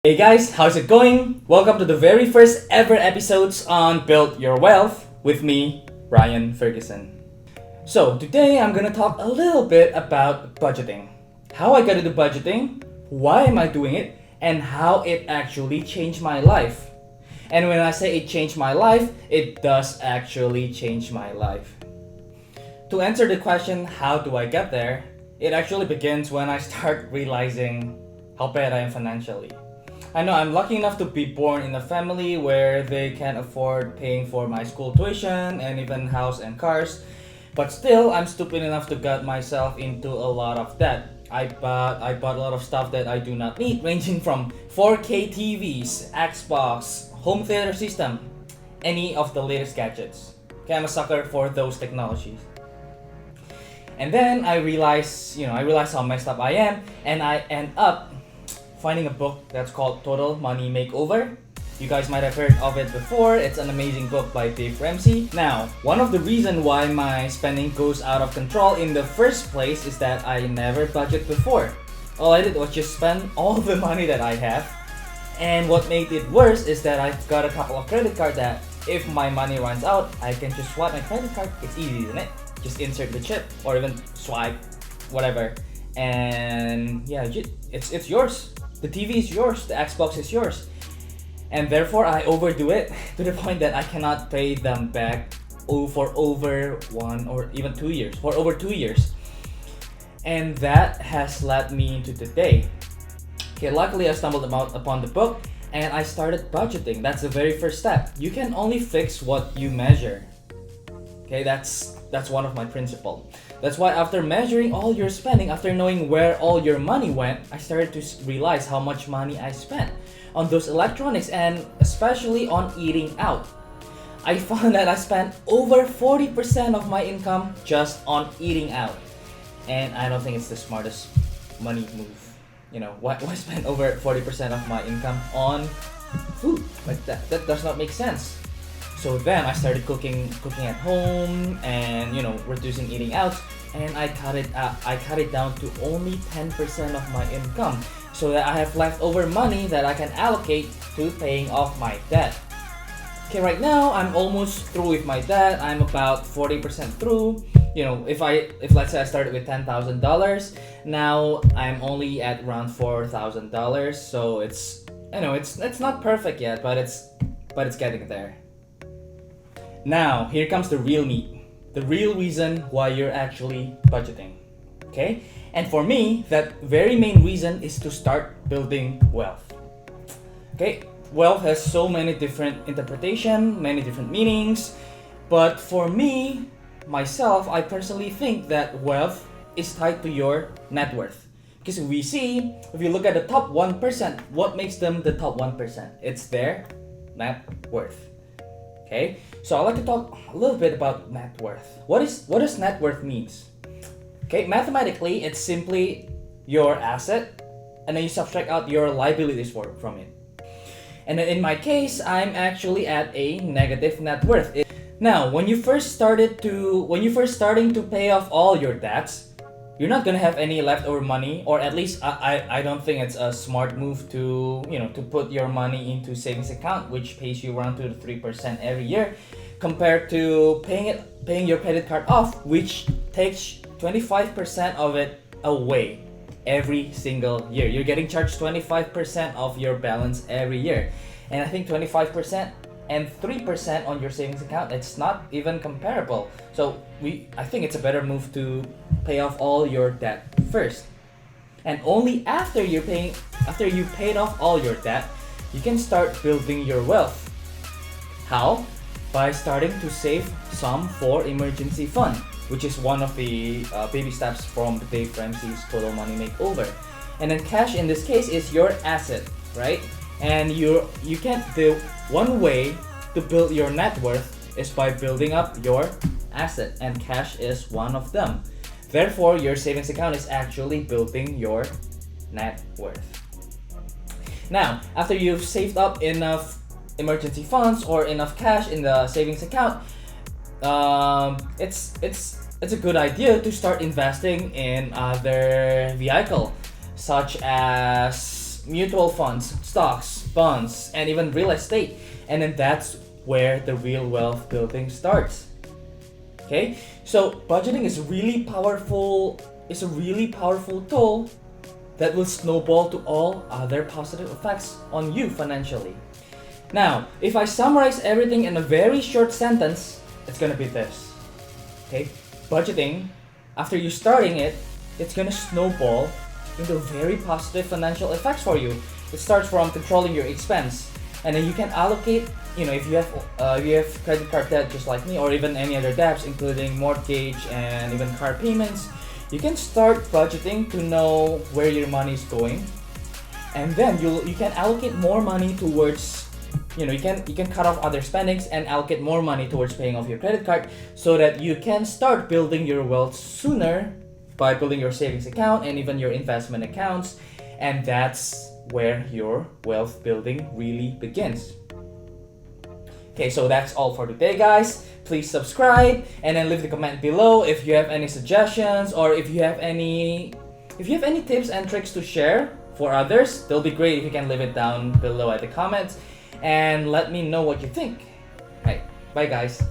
Hey guys, how's it going? Welcome to the very first ever episodes on Build Your Wealth with me, Ryan Ferguson. So today I'm gonna talk a little bit about budgeting. How I got into budgeting, why am I doing it, and how it actually changed my life. And when I say it changed my life, it does actually change my life. To answer the question, how do I get there? It actually begins when I start realizing how bad I am financially. I know I'm lucky enough to be born in a family where they can afford paying for my school tuition and even house and cars, but still I'm stupid enough to get myself into a lot of debt. I bought a lot of stuff that I do not need, ranging from 4K TVs, Xbox, home theater system, any of the latest gadgets. Okay, I'm a sucker for those technologies. And then I realize how messed up I am, and I end up finding a book that's called Total Money Makeover. You guys might have heard of it before. It's an amazing book by Ramsey. Now, one of the reasons why my spending goes out of control in the first place is that I never budget before. All I did was just spend all the money that I have. And what made it worse is that I've got a couple of credit cards that if my money runs out, I can just swipe my credit card. It's easy, isn't it? Just insert the chip or even swipe, whatever. And yeah, it's yours. The TV is yours, the Xbox is yours. And therefore I overdo it to the point that I cannot pay them back for over 1 or even 2 years. For over 2 years. And that has led me into today. Okay, luckily I stumbled upon the book and I started budgeting. That's the very first step. You can only fix what you measure. Okay, that's one of my principles. That's why after measuring all your spending, after knowing where all your money went, I started to realize how much money I spent on those electronics and especially on eating out. I found that I spent over 40% of my income just on eating out. And I don't think it's the smartest money move. Why spend over 40% of my income on food? Like that does not make sense. So then I started cooking at home and reducing eating out, and I cut it down to only 10% of my income so that I have leftover money that I can allocate to paying off my debt. Okay, right now I'm almost through with my debt. I'm about 40% through. If let's say I started with $10,000, now I'm only at around $4,000. So it's not perfect yet, but it's getting there. Now, here comes the real meat, the real reason why you're actually budgeting, okay? And for me, that very main reason is to start building wealth, okay? Wealth has so many different interpretations, many different meanings, but for me, myself, I personally think that wealth is tied to your net worth. Because if you look at the top 1%, what makes them the top 1%? It's their net worth. Okay, so I'd like to talk a little bit about net worth. What does net worth means? Okay, mathematically, it's simply your asset, and then you subtract out your liabilities from it. And then in my case, I'm actually at a negative net worth. Now, when you're first starting to pay off all your debts, you're not gonna have any leftover money, or at least I don't think it's a smart move to put your money into savings account, which pays you around 2 to 3% every year, compared to paying your credit card off, which takes 25% of it away every single year. You're getting charged 25% of your balance every year, and I think 25% and 3% on your savings account, it's not even comparable. So I think it's a better move to pay off all your debt first. And only after you paid off all your debt, you can start building your wealth. How? By starting to save some for emergency fund, which is one of the baby steps from Dave Ramsey's Total Money Makeover. And then cash in this case is your asset, right? And the one way to build your net worth is by building up your asset, and cash is one of them. Therefore, your savings account is actually building your net worth. Now, after you've saved up enough emergency funds or enough cash in the savings account, it's a good idea to start investing in other vehicles, such as mutual funds, stocks, bonds, and even real estate. And then that's where the real wealth building starts. Okay, so budgeting is really powerful. It's a really powerful tool that will snowball to all other positive effects on you financially. Now, if I summarize everything in a very short sentence, it's gonna be this. Okay, budgeting, after you starting it, it's gonna snowball into very positive financial effects for you. It starts from controlling your expense, and then you can allocate. If you have credit card debt just like me, or even any other debts, including mortgage and even car payments, you can start budgeting to know where your money is going, and then you can allocate more money towards. You can cut off other spendings and allocate more money towards paying off your credit card, so that you can start building your wealth sooner by building your savings account and even your investment accounts. And that's where your wealth building really begins. Okay, so that's all for today, guys. Please subscribe and then leave the comment below if you have any suggestions, or if you have any tips and tricks to share for others. They'll be great if you can leave it down below at the comments and let me know what you think. Right, bye guys.